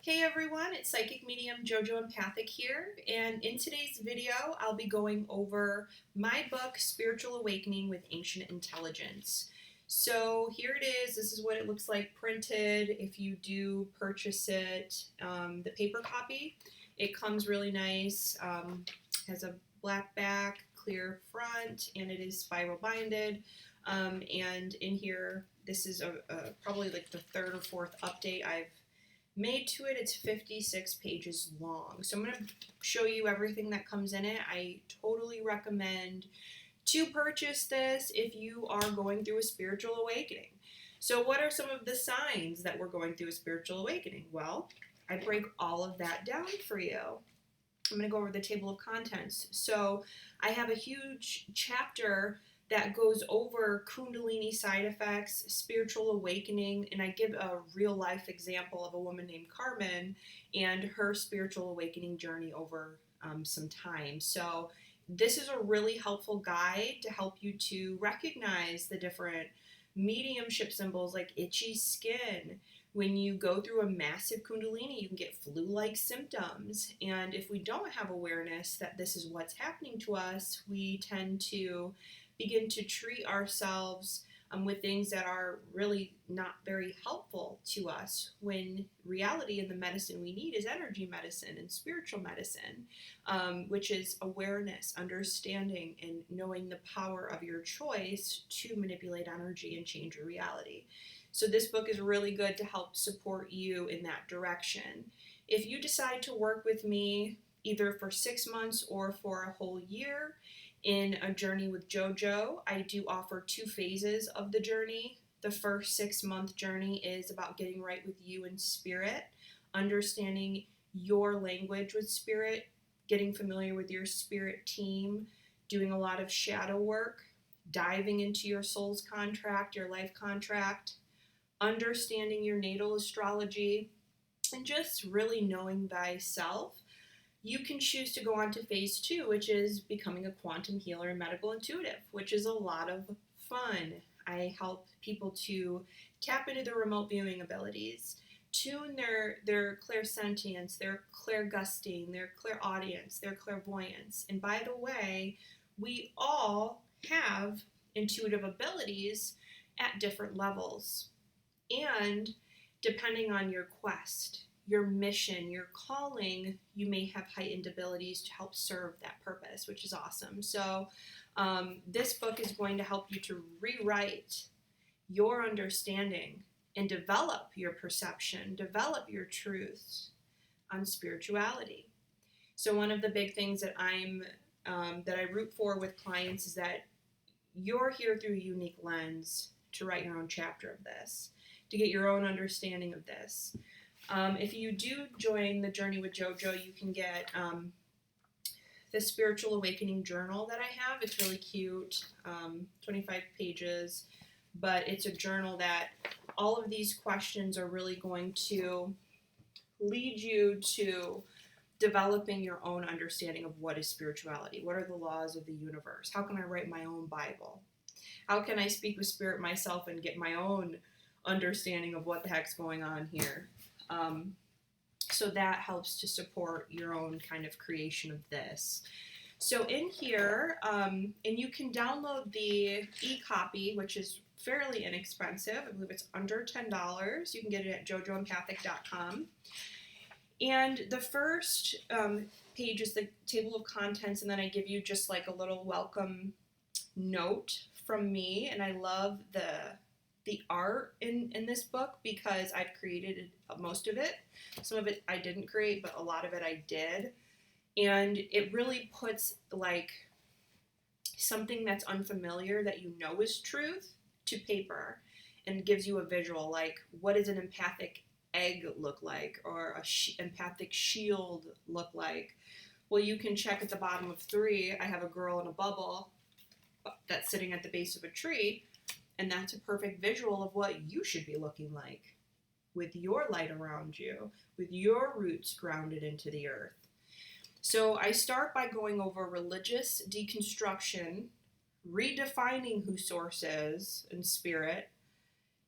Hey everyone, it's Psychic Medium JoJo Empathic here, and in today's video I'll be going over my book, Spiritual Awakening with Ancient Intelligence. So here it is. This is what it looks like printed. If you do purchase it, the paper copy, it comes really nice. Has a black back, clear front, and it is spiral binded. And in here, this is probably like the third or fourth update I've made to it. It's 56 pages long. So I'm going to show you everything that comes in it. I totally recommend to purchase this if you are going through a spiritual awakening. So what are some of the signs that we're going through a spiritual awakening? Well, I break all of that down for you. I'm going to go over the table of contents. So I have a huge chapter that goes over Kundalini side effects, spiritual awakening, and I give a real life example of a woman named Carmen and her spiritual awakening journey over some time. So this is a really helpful guide to help you to recognize the different mediumship symbols like itchy skin. When you go through a massive Kundalini, you can get flu-like symptoms. And if we don't have awareness that this is what's happening to us, we tend to begin to treat ourselves with things that are really not very helpful to us, when reality and the medicine we need is energy medicine and spiritual medicine, which is awareness, understanding, and knowing the power of your choice to manipulate energy and change your reality. So this book is really good to help support you in that direction. If you decide to work with me either for 6 months or for a whole year in a journey with JoJo, I do offer 2 phases of the journey. The first 6-month journey is about getting right with you in spirit, understanding your language with spirit, getting familiar with your spirit team, doing a lot of shadow work, diving into your soul's contract, your life contract, understanding your natal astrology, and just really knowing thyself. You can choose to go on to phase 2, which is becoming a quantum healer and medical intuitive, which is a lot of fun. I help people to tap into their remote viewing abilities, tune their clairsentience, their clairgusting, their clairaudience, their clairvoyance. And by the way, we all have intuitive abilities at different levels. And depending on your quest, your mission, your calling, you may have heightened abilities to help serve that purpose, which is awesome. So this book is going to help you to rewrite your understanding and develop your perception, develop your truths on spirituality. So one of the big things that that I root for with clients is that you're here through a unique lens to write your own chapter of this, to get your own understanding of this. If you do join the journey with JoJo, you can get the Spiritual Awakening journal that I have. It's really cute, 25 pages, but it's a journal that all of these questions are really going to lead you to developing your own understanding of what is spirituality. What are the laws of the universe? How can I write my own Bible? How can I speak with spirit myself and get my own understanding of what the heck's going on here? So that helps to support your own kind of creation of this. So in here, and you can download the e-copy, which is fairly inexpensive. I believe it's under $10. You can get it at jojoempathic.com. And the first page is the table of contents, and then I give you just like a little welcome note from me. And I love the art in this book because I've created most of it. Some of it I didn't create, but a lot of it I did. And it really puts like something that's unfamiliar that you know is truth to paper and gives you a visual, like what does an empathic egg look like, or a empathic shield look like. Well, you can check at the bottom of 3. I have a girl in a bubble that's sitting at the base of a tree. And that's a perfect visual of what you should be looking like with your light around you, with your roots grounded into the earth. So I start by going over religious deconstruction, redefining who source is and spirit,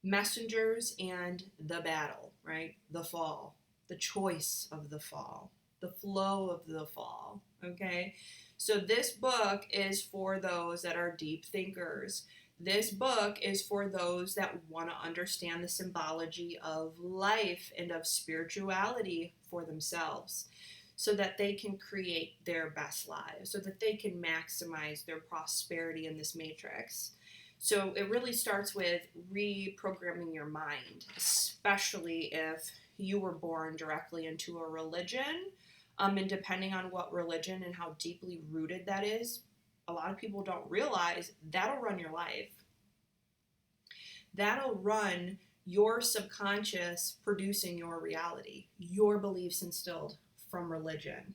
messengers, and the battle, right? The fall. the choice of the fall, the flow of the fall, okay? So this book is for those that are deep thinkers. This book is for those that want to understand the symbology of life and of spirituality for themselves so that they can create their best lives, so that they can maximize their prosperity in this matrix. So it really starts with reprogramming your mind, especially if you were born directly into a religion. And depending on what religion and how deeply rooted that is, a lot of people don't realize that'll run your life. That'll run your subconscious producing your reality, your beliefs instilled from religion.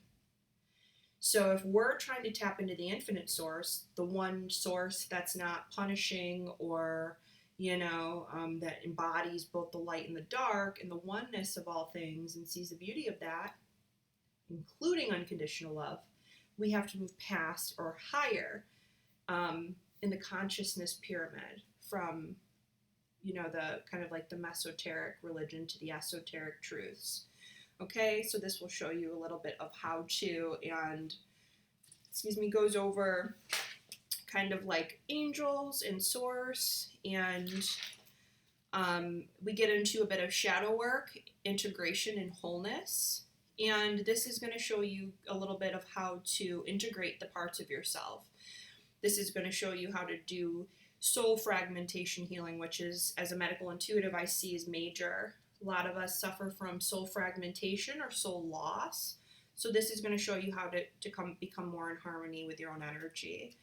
So if we're trying to tap into the infinite source, the one source that's not punishing or, that embodies both the light and the dark and the oneness of all things and sees the beauty of that, including unconditional love, we have to move past or higher in the consciousness pyramid from, the kind of like the mesoteric religion to the esoteric truths. Okay, so this will show you a little bit of how to, and goes over kind of like angels and source, and we get into a bit of shadow work, integration, and wholeness. And this is going to show you a little bit of how to integrate the parts of yourself. This is going to show you how to do soul fragmentation healing, which is, as a medical intuitive, I see is major. A lot of us suffer from soul fragmentation or soul loss. So this is going to show you how to become more in harmony with your own energy.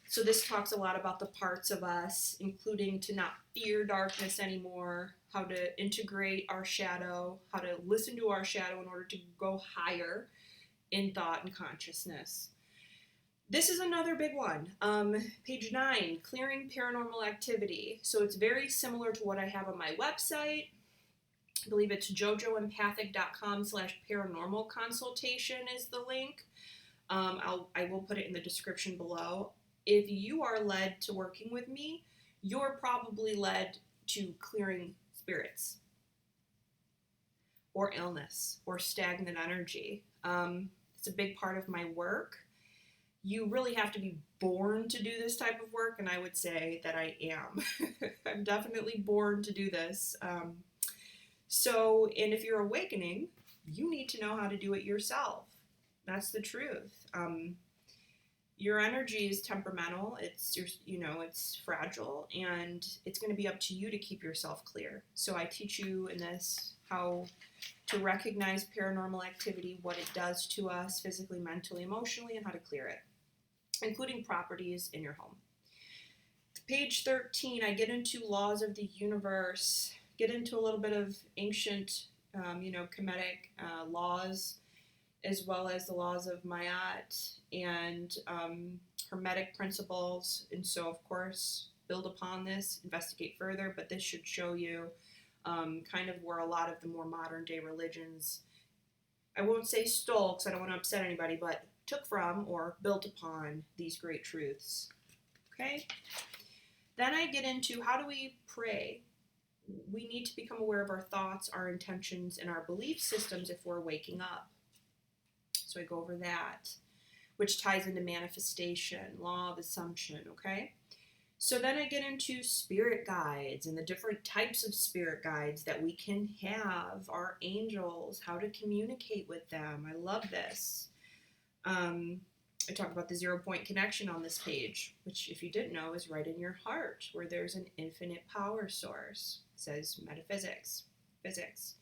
So this talks a lot about the parts of us, including to not fear darkness anymore, how to integrate our shadow, how to listen to our shadow in order to go higher in thought and consciousness. This is another big one. Page 9, clearing paranormal activity. So it's very similar to what I have on my website. I believe it's jojoempathic.com/paranormal consultation is the link. I will put it in the description below. If you are led to working with me, you're probably led to clearing spirits or illness or stagnant energy. It's a big part of my work. You really have to be born to do this type of work, and I would say that I am. I'm definitely born to do this. And if you're awakening, you need to know how to do it yourself. That's the truth. Your energy is temperamental. It's fragile, and it's going to be up to you to keep yourself clear. So I teach you in this how to recognize paranormal activity, what it does to us physically, mentally, emotionally, and how to clear it, including properties in your home. Page 13, I get into laws of the universe, get into a little bit of ancient, Kemetic laws, as well as the laws of Ma'at and Hermetic principles. And so, of course, build upon this, investigate further, but this should show you kind of where a lot of the more modern day religions, I won't say stole because I don't want to upset anybody, but took from or built upon these great truths. Okay? Then I get into how do we pray? We need to become aware of our thoughts, our intentions, and our belief systems if we're waking up. So I go over that, which ties into manifestation, law of assumption, okay? So then I get into spirit guides and the different types of spirit guides that we can have, our angels, how to communicate with them. I love this. I talk about the 0-point connection on this page, which, if you didn't know, is right in your heart, where there's an infinite power source. It says metaphysics, physics.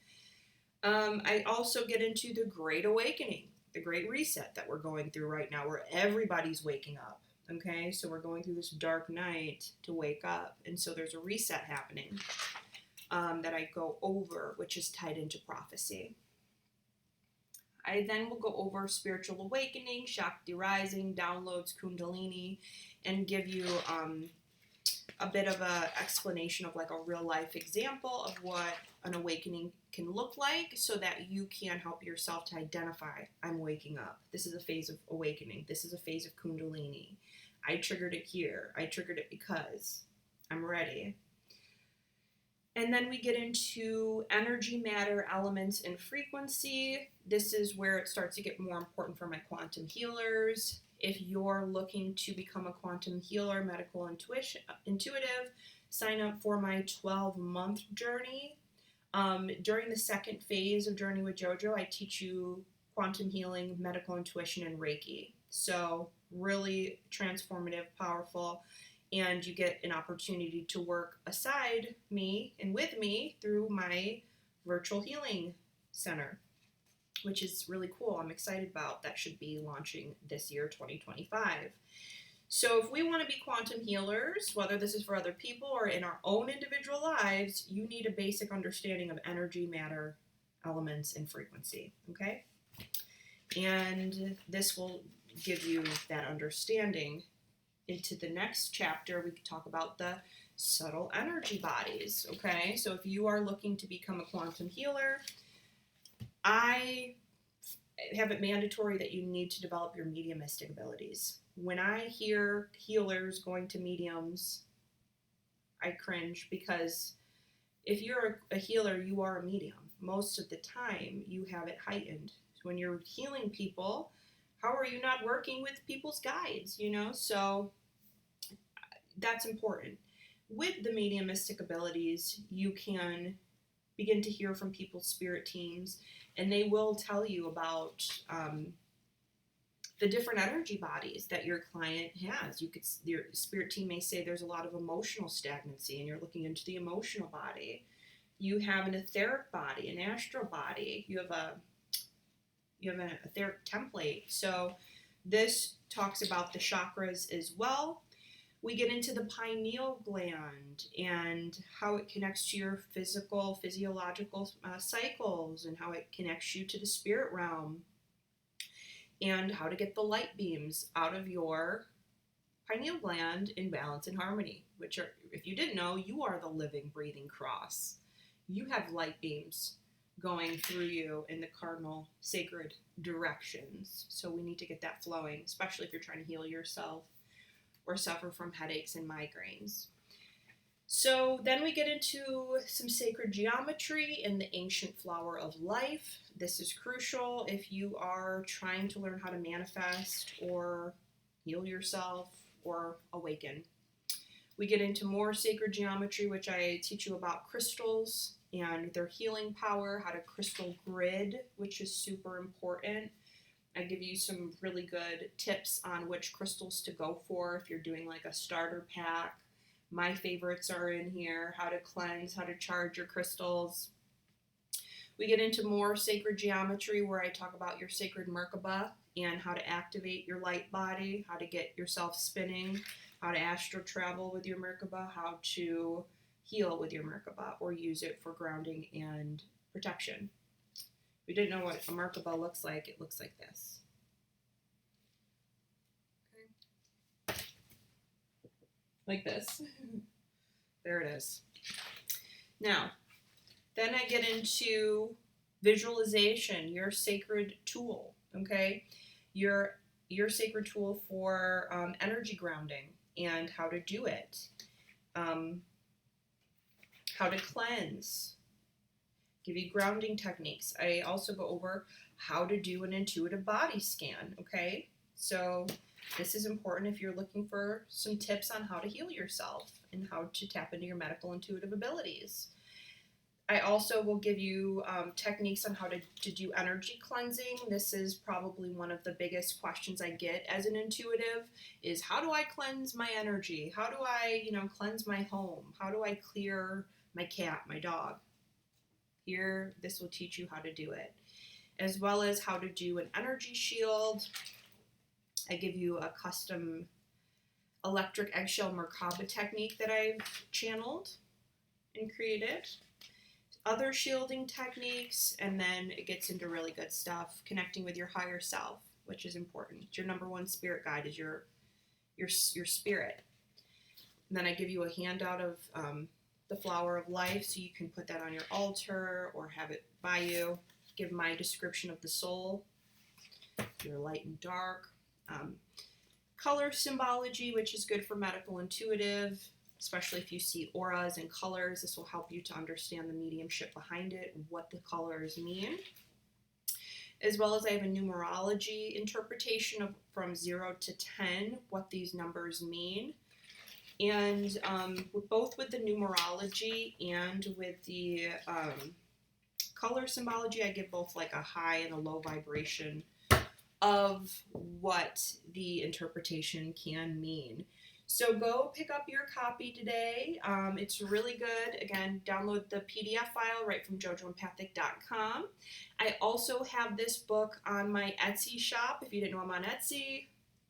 I also get into the Great Awakening, the Great Reset that we're going through right now, where everybody's waking up. Okay, so we're going through this dark night to wake up, and so there's a reset happening that I go over, which is tied into prophecy. I then will go over spiritual awakening, Shakti rising, downloads, Kundalini, and give you a bit of a explanation of like a real life example of what an awakening can look like so that you can help yourself to identify, I'm waking up. This is a phase of awakening. This is a phase of Kundalini. I triggered it here. I triggered it because I'm ready. And then we get into energy, matter, elements, and frequency. This is where it starts to get more important for my quantum healers. If you're looking to become a quantum healer, medical intuitive, sign up for my 12-month journey. During the second phase of Journey with JoJo, I teach you quantum healing, medical intuition, and Reiki. So really transformative, powerful, and you get an opportunity to work aside me and with me through my virtual healing center, which is really cool. I'm excited about. That should be launching this year, 2025. So if we want to be quantum healers, whether this is for other people or in our own individual lives, you need a basic understanding of energy, matter, elements, and frequency, okay? And this will give you that understanding. Into the next chapter, we can talk about the subtle energy bodies, okay? So if you are looking to become a quantum healer, I have it mandatory that you need to develop your mediumistic abilities. When I hear healers going to mediums, I cringe, because if you're a healer, you are a medium. Most of the time, you have it heightened. When you're healing people, how are you not working with people's guides, you know? So that's important. With the mediumistic abilities, you can begin to hear from people's spirit teams, and they will tell you about the different energy bodies that your client has. Your spirit team may say there's a lot of emotional stagnancy, and you're looking into the emotional body. You have an etheric body, an astral body. You have an etheric template. So this talks about the chakras as well. We get into the pineal gland and how it connects to your physiological cycles, and how it connects you to the spirit realm, and how to get the light beams out of your pineal gland in balance and harmony, which are, if you didn't know, you are the living, breathing cross. You have light beams going through you in the cardinal sacred directions. So we need to get that flowing, especially if you're trying to heal yourself or suffer from headaches and migraines. So then we get into some sacred geometry and the ancient flower of life. This is crucial if you are trying to learn how to manifest or heal yourself or awaken. We get into more sacred geometry, which I teach you about crystals and their healing power, how to crystal grid, which is super important. I give you some really good tips on which crystals to go for if you're doing like a starter pack. My favorites are in here: how to cleanse, how to charge your crystals. We get into more sacred geometry, where I talk about your sacred Merkaba and how to activate your light body, how to get yourself spinning, how to astral travel with your Merkaba, how to heal with your Merkaba or use it for grounding and protection. If you didn't know what a Merkaba looks like, it looks like this. Okay. Like this. There it is. Now, then I get into visualization, your sacred tool, okay? Your sacred tool for energy grounding and how to do it. How to cleanse. Give you grounding techniques. I also go over how to do an intuitive body scan, okay? So this is important if you're looking for some tips on how to heal yourself and how to tap into your medical intuitive abilities. I also will give you techniques on how to do energy cleansing. This is probably one of the biggest questions I get as an intuitive is, how do I cleanse my energy? How do I, cleanse my home? How do I clear my cat, my dog? Here, this will teach you how to do it, as well as how to do an energy shield. I give you a custom electric eggshell Merkaba technique that I've channeled and created. Other shielding techniques, and then it gets into really good stuff, connecting with your higher self, which is important. Your number one spirit guide is your spirit. And then I give you a handout of the flower of life, so you can put that on your altar or have it by you. Give my description of the soul, your light and dark. Color symbology, which is good for medical intuitive. especially if you see auras and colors. This will help you to understand the mediumship behind it and what the colors mean. As well as I have a numerology interpretation of from 0 to 10, what these numbers mean. And both with the numerology and with the color symbology, I give both like a high and a low vibration of what the interpretation can mean. So go pick up your copy today. It's really good. Again, download the PDF file right from jojoempathic.com. I also have this book on my Etsy shop. If you didn't know, I'm on Etsy,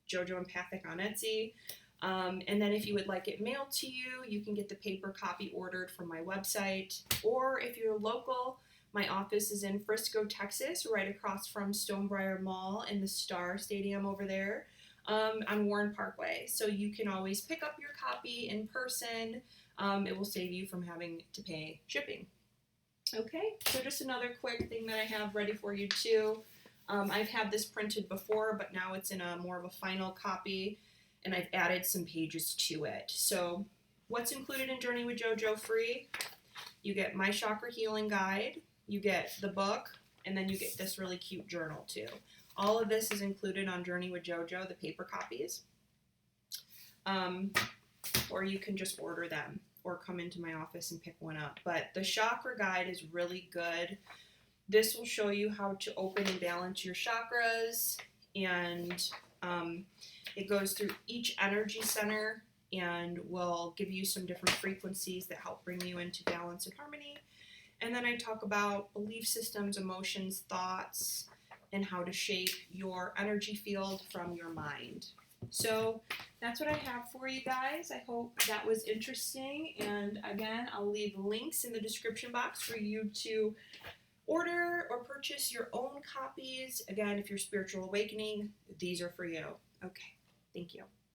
Jojo Empathic on Etsy. And then if you would like it mailed to you, you can get the paper copy ordered from my website. Or if you're local, my office is in Frisco, Texas, right across from Stonebriar Mall in the Star Stadium over there on Warren Parkway. So you can always pick up your copy in person. It will save you from having to pay shipping. Okay, so just another quick thing that I have ready for you too. I've had this printed before, but now it's in a more of a final copy, and I've added some pages to it. So what's included in Journey with JoJo free? You get my chakra healing guide, you get the book, and then you get this really cute journal too. All of this is included on Journey with JoJo, the paper copies. Or you can just order them or come into my office and pick one up. But the chakra guide is really good. This will show you how to open and balance your chakras, and it goes through each energy center and will give you some different frequencies that help bring you into balance and harmony. And then I talk about belief systems, emotions, thoughts, and how to shape your energy field from your mind. So that's what I have for you guys. I hope that was interesting. And again, I'll leave links in the description box for you to order or purchase your own copies. Again, if you're spiritual awakening, these are for you. Okay, thank you.